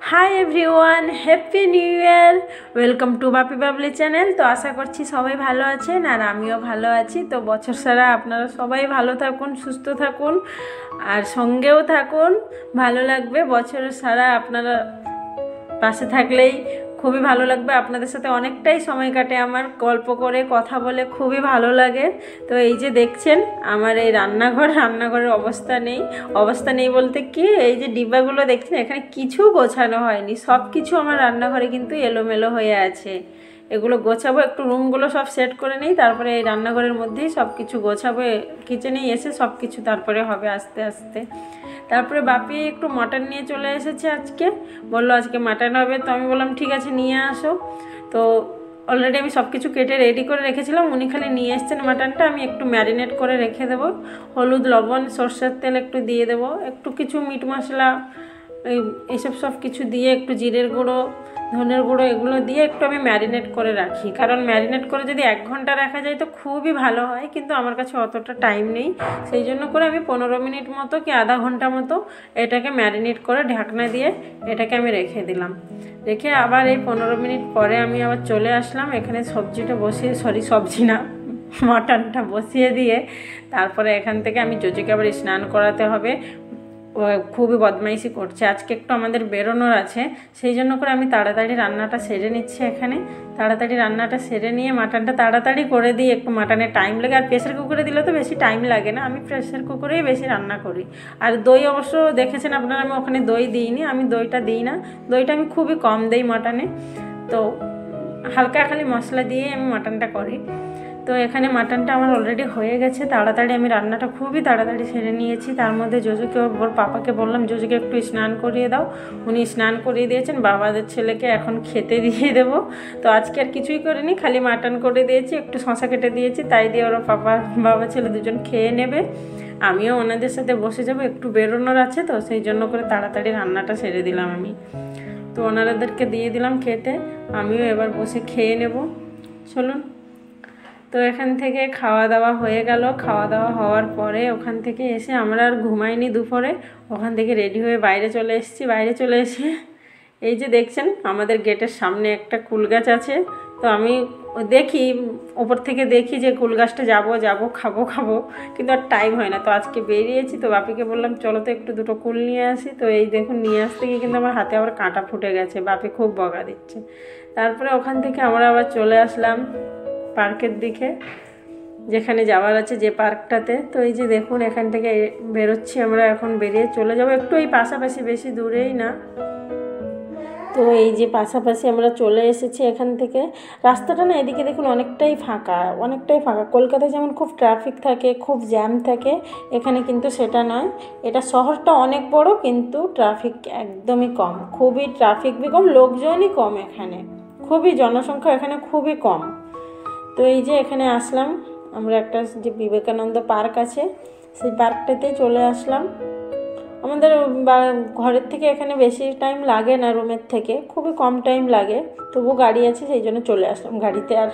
Hi everyone, happy new year. Welcome to Bapi Babli channel. তো আশা করছি সবাই ভালো আছেন আর আমিও ভালো আছি। তো বছর সারা আপনারা সবাই ভালো থাকুন, সুস্থ থাকুন আর সঙ্গেও থাকুন। ভালো লাগবে বছরের সারা আপনারা পাশে থাকলেই খুবই ভালো লাগবে। আপনাদের সাথে অনেকটাই সময় কাটে আমার, গল্প করে কথা বলে খুবই ভালো লাগে। তো এই যে দেখছেন আমার এই রান্নাঘরের অবস্থা নেই বলতে কি, এই যে ডিব্বাগুলো দেখছেন এখানে কিছু গোছানো হয়নি, সব কিছু আমার রান্নাঘরে কিন্তু এলোমেলো হয়ে আছে। এগুলো গোছাবো, একটু রুমগুলো সব সেট করে নিই, তারপরে এই রান্নাঘরের মধ্যেই সব কিছু গোছাবো। কিচেনেই এসে সব কিছু তারপরে হবে আস্তে আস্তে। তারপরে বাপি একটু মাটন নিয়ে চলে এসেছে আজকে, বললো আজকে মাটন হবে। তো আমি বললাম ঠিক আছে নিয়ে আসো। তো অলরেডি আমি সব কিছু কেটে রেডি করে রেখেছিলাম, উনি খালি নিয়ে এসছেন মাটনটা। আমি একটু ম্যারিনেট করে রেখে দেবো, হলুদ লবণ সর্ষের তেল একটু দিয়ে দেবো, একটু কিছু মিট মশলা এইসব সব কিছু দিয়ে, একটু জিরের গুঁড়ো ধনের গুঁড়ো এগুলো দিয়ে একটু আমি ম্যারিনেট করে রাখি। কারণ ম্যারিনেট করে যদি 1 ঘন্টা রাখা যায় তো খুবই ভালো হয়, কিন্তু আমার কাছে অতটা টাইম নেই। সেই জন্য করে আমি 15 মিনিট মতো কি আধা ঘন্টা মতো এটাকে ম্যারিনেট করে ঢাকনা দিয়ে এটাকে আমি রেখে দিলাম। রেখে আবার এই 15 মিনিট পরে আমি আবার চলে আসলাম এখানে সবজি না, মাটনটা বসিয়ে দিয়ে তারপরে এখান থেকে আমি জোজিকে আবার স্নান করাতে হবে। ও খুবই বদমাইশি করছে, আজকে একটু আমাদের বেরোনোর আছে, সেই জন্য করে আমি তাড়াতাড়ি রান্নাটা সেরে নিচ্ছি। এখানে তাড়াতাড়ি রান্নাটা সেরে নিয়ে মাটনটা তাড়াতাড়ি করে দিই, একটু মাটনে টাইম লাগে। আর প্রেসার কুকারে দিলে তো বেশি টাইম লাগে না, আমি প্রেসার কুকারেই বেশি রান্না করি। আর দই অবশ্য দেখেছেন আপনারা, আমি ওখানে দই দিইনি, আমি দইটা দিই না, দইটা আমি খুবই কম দিই মাটনে। তো হালকা খালি মশলা দিয়ে আমি মাটনটা করি। তো এখানে মাটনটা আমার অলরেডি হয়ে গেছে, তাড়াতাড়ি আমি রান্নাটা খুবই তাড়াতাড়ি সেরে নিয়েছি। তার মধ্যে জোজোকে ওর পাপাকে বললাম জোজোকে একটু স্নান করিয়ে দাও, উনি স্নান করিয়ে দিয়েছেন। বাবাদের ছেলেকে এখন খেতে দিয়ে দেবো। তো আজকে আর কিছুই করিনি, খালি মাটন করে দিয়েছি, একটু শশা কেটে দিয়েছি, তাই দিয়ে ওরা বাবা ছেলে দুজন খেয়ে নেবে। আমিও ওনাদের সাথে বসে যাব, একটু বেরোনোর আছে তো সেই জন্য করে তাড়াতাড়ি রান্নাটা সেরে দিলাম আমি। তো ওনাদেরকে দিয়ে দিলাম খেতে, আমিও এবার বসে খেয়ে নেব। চলুন। তো এখান থেকে খাওয়া দাওয়া হয়ে গেল। খাওয়া দাওয়া হওয়ার পরে ওখান থেকে এসে আমরা আর ঘুমাইনি দুপুরে, ওখান থেকে রেডি হয়ে বাইরে চলে এসেছি। বাইরে চলে এসে এই যে দেখছেন আমাদের গেটের সামনে একটা কুল গাছ আছে। তো আমি দেখি ওপর থেকে দেখি যে কুল গাছটা যাবো খাবো, কিন্তু আর টাইম হয় না। তো আজকে বেরিয়েছি, তো বাপিকে বললাম চলো তো একটু দুটো কুল নিয়ে আসি। তো এই দেখুন নিয়ে আসতে গিয়ে কিন্তু আমার হাতে আবার কাঁটা ফুটে গেছে, বাপি খুব বকা দিচ্ছে। তারপরে ওখান থেকে আমরা আবার চলে আসলাম পার্কের দিকে, যেখানে যাওয়ার আছে যে পার্কটাতে। তো এই যে দেখুন এখান থেকে বেরোচ্ছি আমরা, এখন বেরিয়ে চলে যাব একটু এই পাশাপাশি, বেশি দূরেই না। তো এই যে পাশাপাশি আমরা চলে এসেছি এখান থেকে। রাস্তাটা না এদিকে দেখুন অনেকটাই ফাঁকা। কলকাতায় যেমন খুব ট্রাফিক থাকে, খুব জ্যাম থাকে, এখানে কিন্তু সেটা নয়। এটা শহরটা অনেক বড় কিন্তু ট্রাফিক একদমই কম, খুবই ট্রাফিক কম, লোকজনই কম এখানে, খুবই জনসংখ্যা এখানে খুবই কম। তো এই যে এখানে আসলাম আমরা, একটা যে বিবেকানন্দ পার্ক আছে সেই পার্কটাতেই চলে আসলাম। আমাদের ঘরের থেকে এখানে বেশি টাইম লাগে না, রুমের থেকে খুবই কম টাইম লাগে, তবু গাড়ি আছে সেই জন্য চলে আসলাম গাড়িতে। আর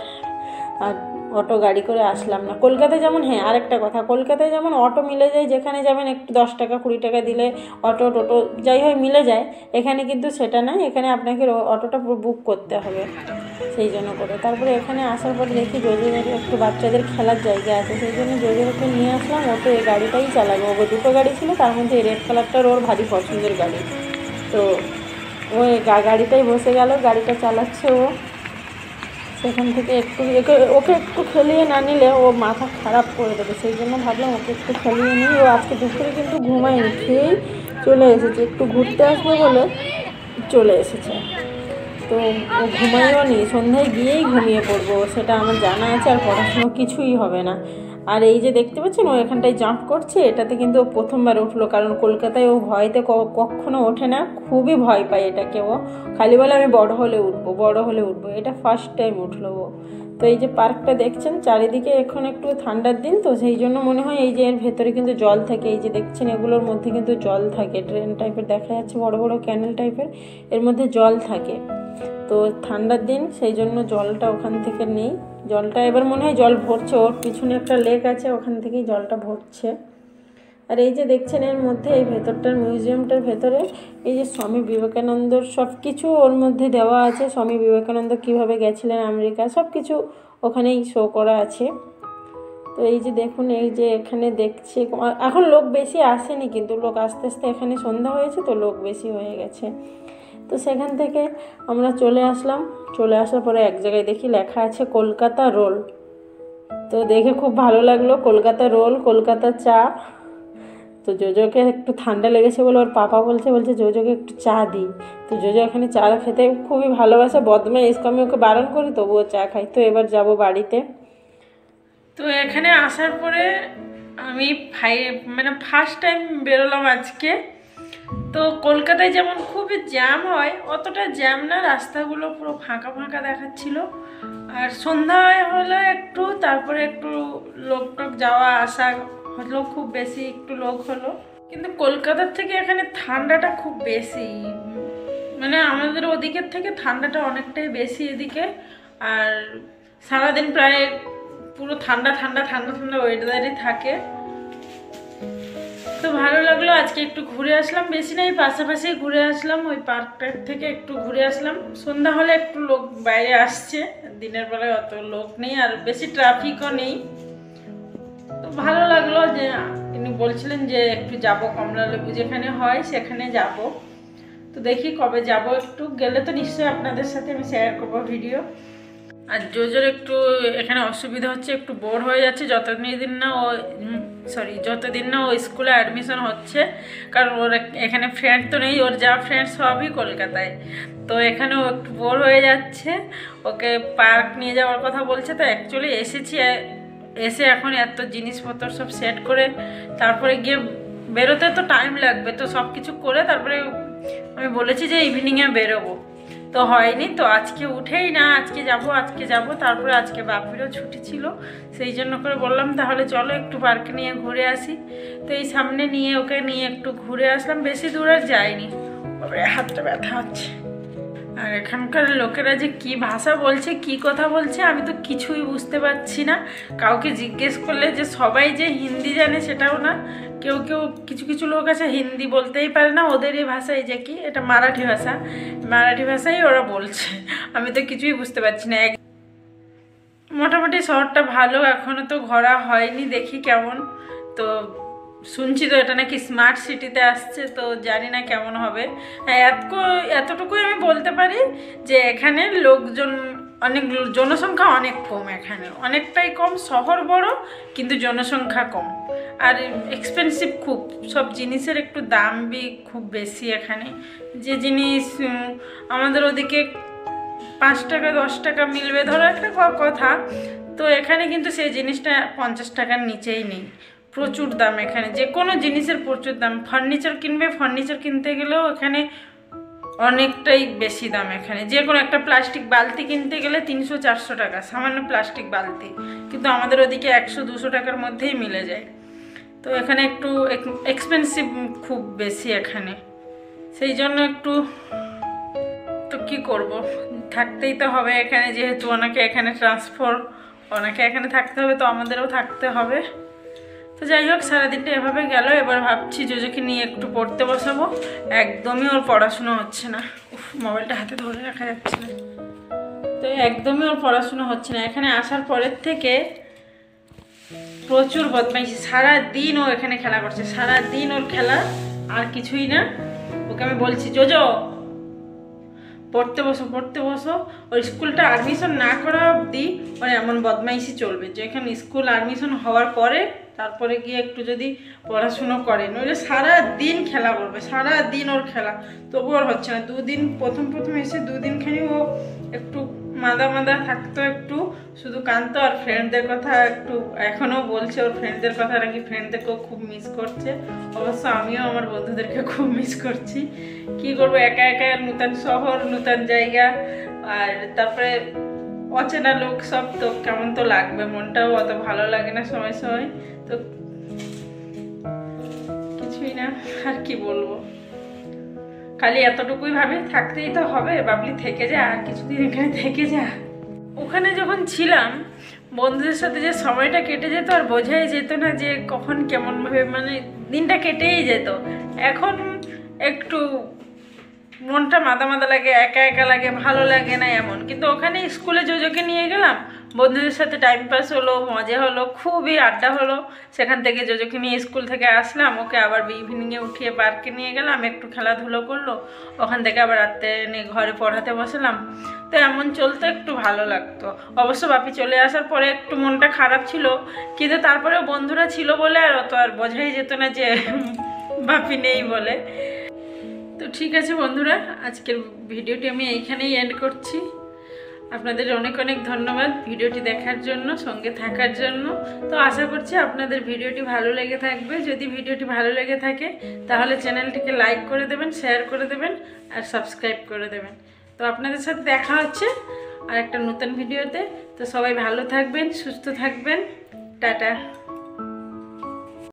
অটো গাড়ি করে আসলাম না। কলকাতায় যেমন, হ্যাঁ আরেকটা কথা, কলকাতায় যেমন অটো মিলে যায়, যেখানে যাবেন একটু 10 টাকা 20 টাকা দিলে টোটো যাই হয় মিলে যায়, এখানে কিন্তু সেটা না, এখানে আপনাকে অটোটা পুরো বুক করতে হবে। সেই জন্য করে তারপরে এখানে আসার পর দেখি জোজোর একটু বাচ্চাদের খেলার জায়গা আছে, সেই জন্য জোজোকে নিয়ে আসলাম। ও তো এই গাড়িটাই চালাবে, ও 2টো গাড়ি ছিল, তার মধ্যে এই রেড কালারটার ওর ভারী পছন্দের গাড়ি। তো ও গাড়িটাই বসে গেল, গাড়িটা চালাচ্ছে ও। সেখান থেকে ওকে একটু খেলিয়ে না নিলে ও মাথা খারাপ করে দেবে, সেই জন্য ভাবলাম ওকে একটু খেলিয়ে নিই। ও আজকে দুপুরে কিন্তু ঘুমায়নি, খেয়েই চলে এসেছে, একটু ঘুরতে আসবে বলে চলে এসেছে। তো ও ঘুমাইও নি, সন্ধ্যায় গিয়েই ঘুমিয়ে পড়বো সেটা আমার জানা আছে, আর পড়াশুনো কিছুই হবে না। আর এই যে দেখতে পাচ্ছেন ও এখানটায় জাম্প করছে, এটাতে কিন্তু ও প্রথমবার উঠলো, কারণ কলকাতায় ও ভয়তে কখনো ওঠে না, খুবই ভয় পায় এটাকে। ও খালি বলে আমি বড় হলে উঠবো, এটা ফার্স্ট টাইম উঠলো ও। তো এই যে পার্কটা দেখছেন চারিদিকে, এখন একটু ঠান্ডার দিন তো সেই জন্য মনে হয় এই যে এর ভেতরে কিন্তু জল থাকে, এই যে দেখছেন এগুলোর মধ্যে কিন্তু জল থাকে, ড্রেন টাইপের দেখা যাচ্ছে, বড় বড় ক্যানেল টাইপের, এর মধ্যে জল থাকে। তো ঠান্ডার দিন সেই জন্য জলটা ওখান থেকে নেই, জলটা এবার মনে হয় জল ভরছে, ওর পিছনে একটা লেক আছে ওখান থেকেই জলটা ভরছে। আর এই যে দেখছেন এর মধ্যে এই ভেতরটার মিউজিয়ামটার ভেতরে এই যে স্বামী বিবেকানন্দর সব কিছু ওর মধ্যে দেওয়া আছে। স্বামী বিবেকানন্দ কিভাবে গেছিলেন আমেরিকা সব কিছু ওখানেই শো করা আছে। তো এই যে দেখুন এই যে এখানে দেখছি এখন লোক বেশি আসেনি, কিন্তু লোক আস্তে আস্তে এখানে সন্ধ্যা হয়েছে তো লোক বেশি হয়ে গেছে। তো সেখান থেকে আমরা চলে আসলাম। চলে আসার পরে এক জায়গায় দেখি লেখা আছে কলকাতা রোল। তো দেখে খুব ভালো লাগলো, কলকাতা রোল, কলকাতা চা। তো জোজোকে একটু ঠান্ডা লেগেছে বলে ওর পাপা বলছে জোজোকে একটু চা দিই। তো জোজো এখানে চা খেতে খুবই ভালোবাসে, বদমাইশ, আমি ওকে বারণ করি তবুও চা খাই। তো এবার যাব বাড়িতে। তো এখানে আসার পরে আমি ফার্স্ট টাইম বেরোলাম আজকে। তো কলকাতায় যেমন খুবই জ্যাম হয় অতটা জ্যাম না, রাস্তাগুলো পুরো ফাঁকা ফাঁকা দেখাচ্ছিল। আর সন্ধ্যায় হলে একটু তারপরে একটু লোক টোক যাওয়া আসা হলো, খুব বেশি একটু লোক হলো। কিন্তু কলকাতার থেকে এখানে ঠান্ডাটা খুব বেশি, মানে আমাদের ওদিকের থেকে ঠান্ডাটা অনেকটাই বেশি এদিকে। আর সারাদিন প্রায় পুরো ঠান্ডা ঠান্ডা ঠান্ডা ঠান্ডা ওয়েদারই থাকে। তো ভালো লাগলো, আজকে একটু ঘুরে আসলাম, বেশি নাই পাশাপাশি ঘুরে আসলাম, ওই পার্কটার থেকে একটু ঘুরে আসলাম। সন্ধ্যা হলে একটু লোক বাইরে আসছে, দিনের বেলায় অত লোক নেই আর বেশি ট্রাফিকও নেই। তো ভালো লাগলো যে ইনি বলছিলেন যে একটু যাব কমলালেবু যেখানে হয় সেখানে যাব। তো দেখি কবে যাব, একটু গেলে তো নিশ্চয়ই আপনাদের সাথে আমি শেয়ার করবো ভিডিও। আর জোজোর একটু এখানে অসুবিধা হচ্ছে, একটু বোর হয়ে যাচ্ছে যতদিন না ও স্কুলে অ্যাডমিশন হচ্ছে। কারণ ওর এখানে ফ্রেন্ড তো নেই, ওর যা ফ্রেন্ড সবই কলকাতায়। তো এখানে ও একটু বোর হয়ে যাচ্ছে, ওকে পার্ক নিয়ে যাওয়ার কথা বলছে। তো অ্যাকচুয়ালি এসে এখন এত জিনিসপত্র সব সেট করে তারপরে গিয়ে বেরোতে তো টাইম লাগবে। তো সব কিছু করে তারপরে আমি বলেছি যে ইভিনিংয়ে বেরোবো, তো হয়নি। তো আজকে উঠেই না আজকে যাব। তারপরে আজকে বাপিরও ছুটি ছিল, সেই জন্য করে বললাম তাহলে চলো একটু পার্কে নিয়ে ঘুরে আসি। তো এই সামনে নিয়ে ওকে নিয়ে একটু ঘুরে আসলাম, বেশি দূর আর যাইনি, হাতটা ব্যথা হচ্ছে। আর এখানকার লোকেরা যে কি ভাষা বলছে কি কথা বলছে আমি তো কিছুই বুঝতে পারছি না। কাউকে জিজ্ঞেস করলে যে সবাই যে হিন্দি জানে সেটাও না, কেউ কিছু লোক আছে হিন্দি বলতেই পারে না, ওদের এই ভাষায় যে কি এটা মারাঠি ভাষাই ওরা বলছে, আমি তো কিছুই বুঝতে পারছি না। মোটামুটি শহরটা ভালো, এখনও তো ঘোরা হয়নি, দেখি কেমন। তো শুনছি তো এটা নাকি স্মার্ট সিটিতে আসছে, তো জানি না কেমন হবে। এতটুকুই আমি বলতে পারি যে এখানে জনসংখ্যা অনেক কম, এখানে অনেকটাই কম। শহর বড় কিন্তু জনসংখ্যা কম, আর এক্সপেন্সিভ খুব, সব জিনিসের একটু দাম খুব বেশি এখানে। যে জিনিস আমাদের ওদিকে 5 টাকা 10 টাকা মিলবে ধরো একটা কথা, তো এখানে কিন্তু সেই জিনিসটা 50 টাকার নিচেই নেই। প্রচুর দাম এখানে, যে কোনো জিনিসের প্রচুর দাম। ফার্নিচার কিনতে গেলেও এখানে অনেকটাই বেশি দাম। এখানে যে কোনো একটা প্লাস্টিক বালতি কিনতে গেলে 300-400 টাকা, সামান্য প্লাস্টিক বালতি, কিন্তু আমাদের ওদিকে 100-200 টাকার মধ্যেই মিলে যায়। তো এখানে একটু এক্সপেন্সিভ খুব বেশি এখানে, সেই জন্য একটু, তো কি করব, থাকতেই তো হবে এখানে, যেহেতু ওনাকে এখানে ওনাকে এখানে থাকতে হবে, তো আমাদেরও থাকতে হবে। তো যাই হোক সারাদিনটা এভাবে গেল। এবার ভাবছি জোজোকে নিয়ে একটু পড়তে বসাবো, একদমই ওর পড়াশুনো হচ্ছে না। মোবাইলটা হাতে ধরে রাখা যাচ্ছে না, তো একদমই ওর পড়াশুনো হচ্ছে না। এখানে আসার পরের থেকে প্রচুর বদমাইশি, সারাদিন ও এখানে খেলা করছে, সারাদিন ওর খেলা আর কিছুই না। ওকে আমি বলছি জোজো পড়তে বসো। ওর স্কুলটা অ্যাডমিশন না করা অবধি ওর এমন বদমাইশি চলবে, যে এখানে স্কুল অ্যাডমিশন হওয়ার পরে তারপরে গিয়ে একটু যদি পড়াশুনো করে, নইলে সারাদিন খেলা করবে, সারাদিন ওর খেলা। তবু ওর হচ্ছে না। প্রথম এসে 2 দিনখানি ও একটু মাদা থাকতো, একটু শুধু কাঁদতো। আর ফ্রেন্ডদের কথা একটু এখনও বলছে, ওর ফ্রেন্ডদের কথা নাকি ফ্রেন্ডদেরকেও খুব মিস করছে। অবশ্য আমিও আমার বন্ধুদেরকে খুব মিস করছি। কি করবো, একা নতুন শহর, নতুন জায়গা, আর তারপরে অচেনা লোক সব, তো কেমন তো লাগবে, মনটাও অত ভালো লাগে না সময়। তো কিছুই না, আর কি বলবো, খালি এতটুকুই ভাবি থাকতেই তো হবে, বাবলি থেকে যা, আর কিছুদিন এখানে থেকে যা। ওখানে যখন ছিলাম বন্ধুদের সাথে যে সময়টা কেটে যেত আর বোঝাই যেত না যে কখন কেমনভাবে, মানে দিনটা কেটেই যেত। এখন একটু মনটা মাদা মাদা লাগে, একা একা লাগে, ভালো লাগে না এমন। কিন্তু ওখানে স্কুলে জোজোকে নিয়ে গেলাম, বন্ধুদের সাথে টাইম পাস হলো, মজা হলো, খুবই আড্ডা হলো। সেখান থেকে জোজোকে নিয়ে স্কুল থেকে আসলাম, ওকে আবার ইভিনিংয়ে উঠিয়ে পার্কে নিয়ে গেলাম, একটু খেলাধুলো করলো, ওখান থেকে আবার রাত্রে নিয়ে ঘরে পড়াতে বসলাম। তো এমন চলতে একটু ভালো লাগতো। অবশ্য বাপি চলে আসার পরে একটু মনটা খারাপ ছিল, কিন্তু তারপরেও বন্ধুরা ছিল বলে আর অত আর বোঝাই যেত না যে বাপি নেই বলে। তো ঠিক আছে বন্ধুরা, আজকের ভিডিওটি আমি এইখানেই এন্ড করছি। আপনাদের অনেক অনেক ধন্যবাদ ভিডিওটি দেখার জন্য, সঙ্গে থাকার জন্য। তো আশা করছি আপনাদের ভিডিওটি ভালো লেগে থাকবে। যদি ভিডিওটি ভালো লেগে থাকে তাহলে চ্যানেলটিকে লাইক করে দেবেন, শেয়ার করে দেবেন আর সাবস্ক্রাইব করে দেবেন। তো আপনাদের সাথে দেখা হচ্ছে আর একটা নতুন ভিডিওতে। তো সবাই ভালো থাকবেন, সুস্থ থাকবেন, টাটা।